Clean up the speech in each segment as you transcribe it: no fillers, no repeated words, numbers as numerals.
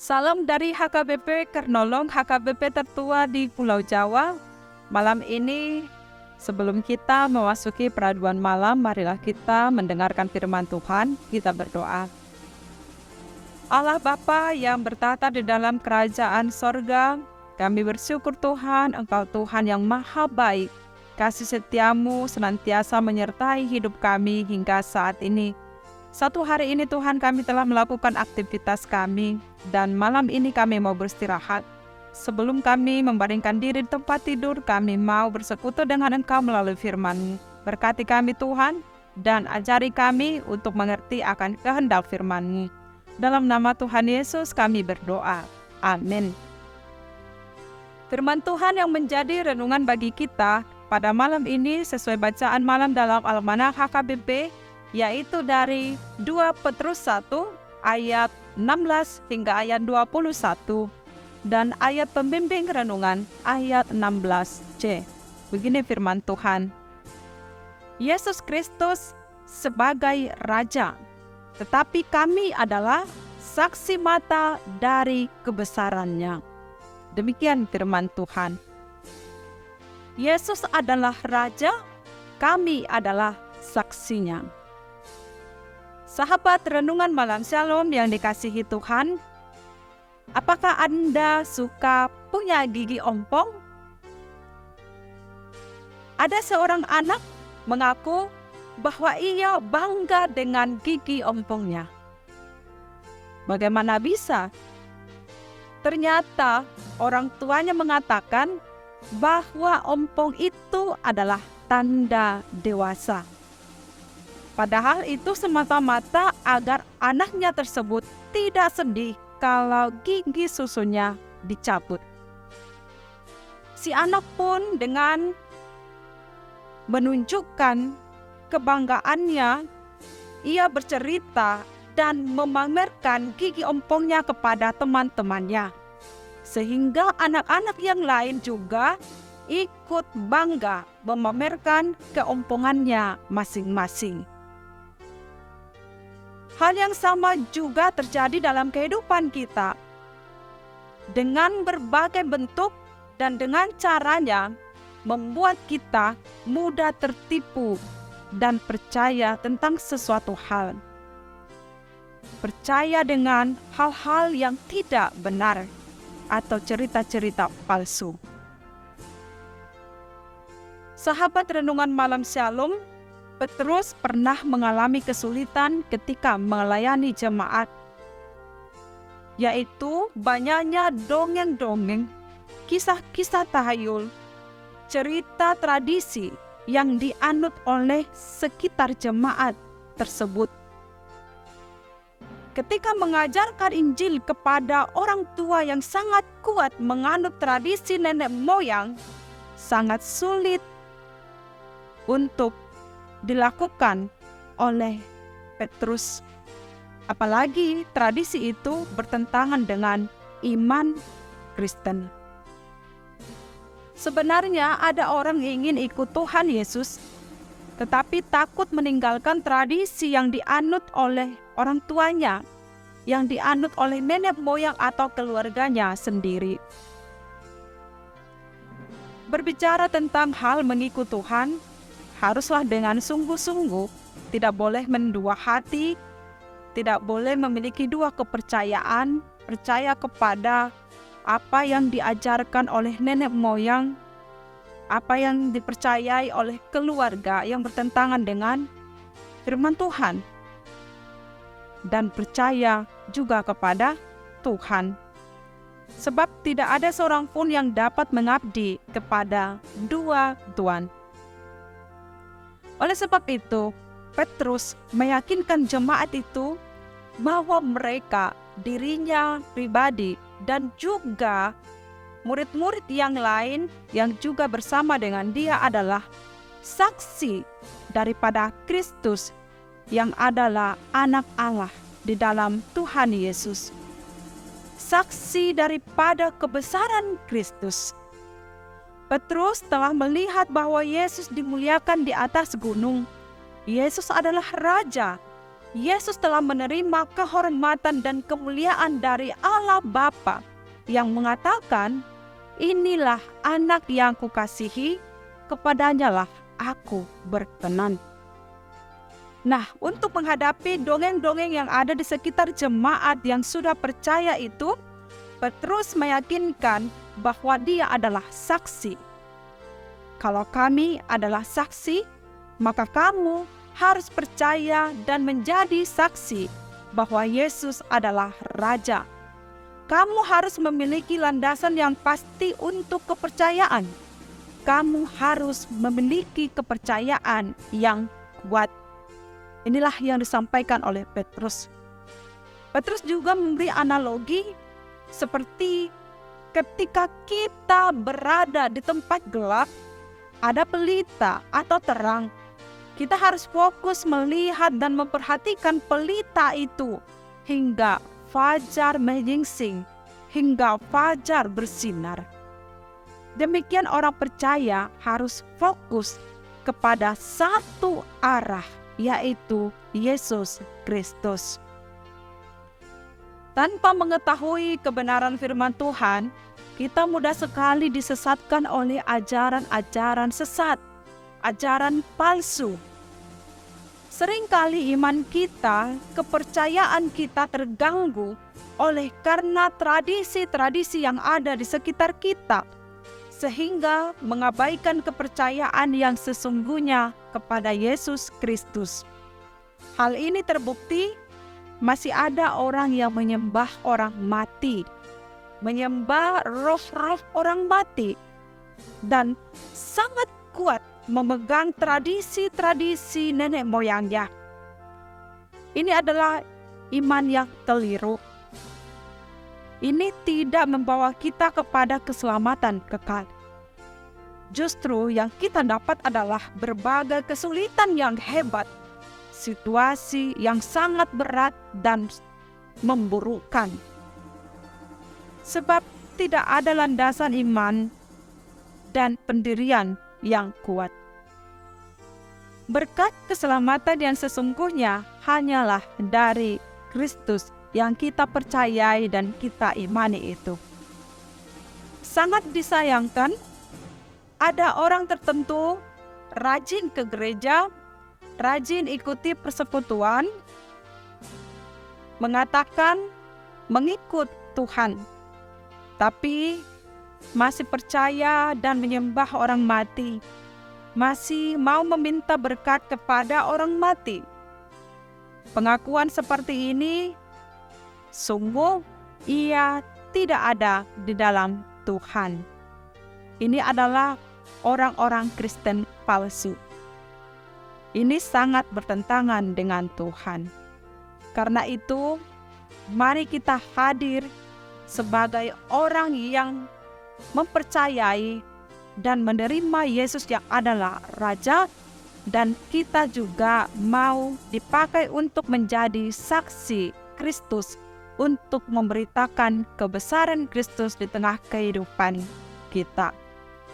Salam dari HKBP Kernolong, HKBP tertua di Pulau Jawa. Malam ini, sebelum kita memasuki peraduan malam, marilah kita mendengarkan firman Tuhan. Kita berdoa. Allah Bapa yang bertata di dalam kerajaan sorga, kami bersyukur Tuhan, Engkau Tuhan yang maha baik. Kasih setiamu senantiasa menyertai hidup kami hingga saat ini. Satu hari ini Tuhan, kami telah melakukan aktivitas kami, dan malam ini kami mau beristirahat. Sebelum kami membaringkan diri di tempat tidur, kami mau bersekutu dengan Engkau melalui firman-Mu. Berkati kami Tuhan, dan ajari kami untuk mengerti akan kehendak firman-Mu. Dalam nama Tuhan Yesus kami berdoa. Amin. Firman Tuhan yang menjadi renungan bagi kita pada malam ini sesuai bacaan malam dalam Almanak HKBP, yaitu dari 2 Petrus 1 ayat 16 hingga ayat 21 dan ayat pembimbing renungan ayat 16c. Begini firman Tuhan. Yesus Kristus sebagai Raja, tetapi kami adalah saksi mata dari kebesarannya. Demikian firman Tuhan. Yesus adalah Raja, kami adalah saksinya. Sahabat renungan malam Shalom yang dikasihi Tuhan, apakah Anda suka punya gigi ompong? Ada seorang anak mengaku bahwa ia bangga dengan gigi ompongnya. Bagaimana bisa? Ternyata orang tuanya mengatakan bahwa ompong itu adalah tanda dewasa. Padahal itu semata-mata agar anaknya tersebut tidak sedih kalau gigi susunya dicabut. Si anak pun dengan menunjukkan kebanggaannya, ia bercerita dan memamerkan gigi ompongnya kepada teman-temannya. Sehingga anak-anak yang lain juga ikut bangga memamerkan keompongannya masing-masing. Hal yang sama juga terjadi dalam kehidupan kita. Dengan berbagai bentuk dan dengan caranya membuat kita mudah tertipu dan percaya tentang sesuatu hal. Percaya dengan hal-hal yang tidak benar atau cerita-cerita palsu. Sahabat renungan malam Shalom, Petrus pernah mengalami kesulitan ketika melayani jemaat, yaitu banyaknya dongeng-dongeng, kisah-kisah tahayul, cerita tradisi yang dianut oleh sekitar jemaat tersebut. Ketika mengajarkan Injil kepada orang tua yang sangat kuat menganut tradisi nenek moyang, sangat sulit untuk dilakukan oleh Petrus. Apalagi tradisi itu bertentangan dengan iman Kristen. Sebenarnya ada orang yang ingin ikut Tuhan Yesus, tetapi takut meninggalkan tradisi yang dianut oleh orang tuanya, yang dianut oleh nenek moyang atau keluarganya sendiri. Berbicara tentang hal mengikut Tuhan, haruslah dengan sungguh-sungguh, tidak boleh mendua hati, tidak boleh memiliki dua kepercayaan, percaya kepada apa yang diajarkan oleh nenek moyang, apa yang dipercayai oleh keluarga yang bertentangan dengan firman Tuhan, dan percaya juga kepada Tuhan. Sebab tidak ada seorang pun yang dapat mengabdi kepada dua tuan. Oleh sebab itu, Petrus meyakinkan jemaat itu bahwa mereka, dirinya pribadi, dan juga murid-murid yang lain yang juga bersama dengan dia adalah saksi daripada Kristus yang adalah anak Allah di dalam Tuhan Yesus. Saksi daripada kebesaran Kristus. Petrus telah melihat bahwa Yesus dimuliakan di atas gunung. Yesus adalah Raja Yesus telah menerima kehormatan dan kemuliaan dari Allah Bapa yang mengatakan, "Inilah anak yang kukasihi, kepadanya lah aku berkenan." Nah, untuk menghadapi dongeng-dongeng yang ada di sekitar jemaat yang sudah percaya itu, Petrus meyakinkan bahwa dia adalah saksi. Kalau kami adalah saksi, maka kamu harus percaya dan menjadi saksi bahwa Yesus adalah Raja. Kamu harus memiliki landasan yang pasti untuk kepercayaan. Kamu harus memiliki kepercayaan yang kuat. Inilah yang disampaikan oleh Petrus. Petrus juga memberi analogi seperti ketika kita berada di tempat gelap, ada pelita atau terang. Kita harus fokus melihat dan memperhatikan pelita itu hingga fajar menyingsing, hingga fajar bersinar. Demikian orang percaya harus fokus kepada satu arah, yaitu Yesus Kristus. Tanpa mengetahui kebenaran firman Tuhan, kita mudah sekali disesatkan oleh ajaran-ajaran sesat, ajaran palsu. Seringkali iman kita, kepercayaan kita terganggu oleh karena tradisi-tradisi yang ada di sekitar kita, sehingga mengabaikan kepercayaan yang sesungguhnya kepada Yesus Kristus. Hal ini terbukti masih ada orang yang menyembah orang mati, menyembah roh-roh orang mati, dan sangat kuat memegang tradisi-tradisi nenek moyangnya. Ini adalah iman yang keliru. Ini tidak membawa kita kepada keselamatan kekal. Justru yang kita dapat adalah berbagai kesulitan yang hebat, situasi yang sangat berat dan memburukkan. Sebab tidak ada landasan iman dan pendirian yang kuat. Berkat keselamatan yang sesungguhnya hanyalah dari Kristus yang kita percayai dan kita imani itu. Sangat disayangkan, ada orang tertentu rajin ke gereja, rajin ikuti persekutuan, mengatakan mengikut Tuhan, tapi masih percaya dan menyembah orang mati, masih mau meminta berkat kepada orang mati. Pengakuan seperti ini sungguh ia tidak ada di dalam Tuhan. Ini adalah orang-orang Kristen palsu. Ini sangat bertentangan dengan Tuhan. Karena itu, mari kita hadir sebagai orang yang mempercayai dan menerima Yesus yang adalah Raja, dan kita juga mau dipakai untuk menjadi saksi Kristus, untuk memberitakan kebesaran Kristus di tengah kehidupan kita.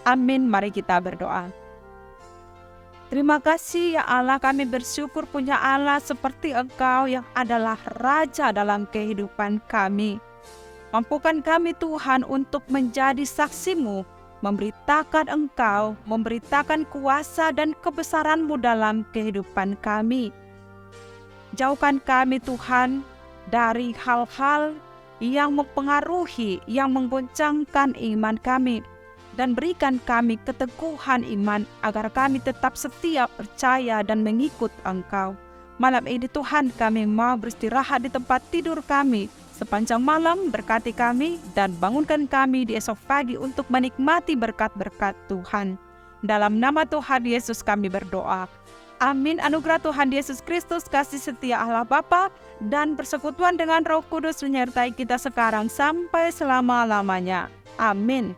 Amin. Mari kita berdoa. Terima kasih ya Allah, kami bersyukur punya Allah seperti Engkau yang adalah Raja dalam kehidupan kami. Mampukan kami Tuhan untuk menjadi saksi-Mu, memberitakan Engkau, memberitakan kuasa dan kebesaran-Mu dalam kehidupan kami. Jauhkan kami Tuhan dari hal-hal yang mempengaruhi, yang menggoncangkan iman kami, dan berikan kami keteguhan iman agar kami tetap setia, percaya, dan mengikut Engkau. Malam ini Tuhan, kami mau beristirahat di tempat tidur kami. Sepanjang malam berkati kami dan bangunkan kami di esok pagi untuk menikmati berkat-berkat Tuhan. Dalam nama Tuhan Yesus kami berdoa. Amin. Anugerah Tuhan Yesus Kristus, kasih setia Allah Bapa, dan persekutuan dengan Roh Kudus menyertai kita sekarang sampai selama-lamanya. Amin.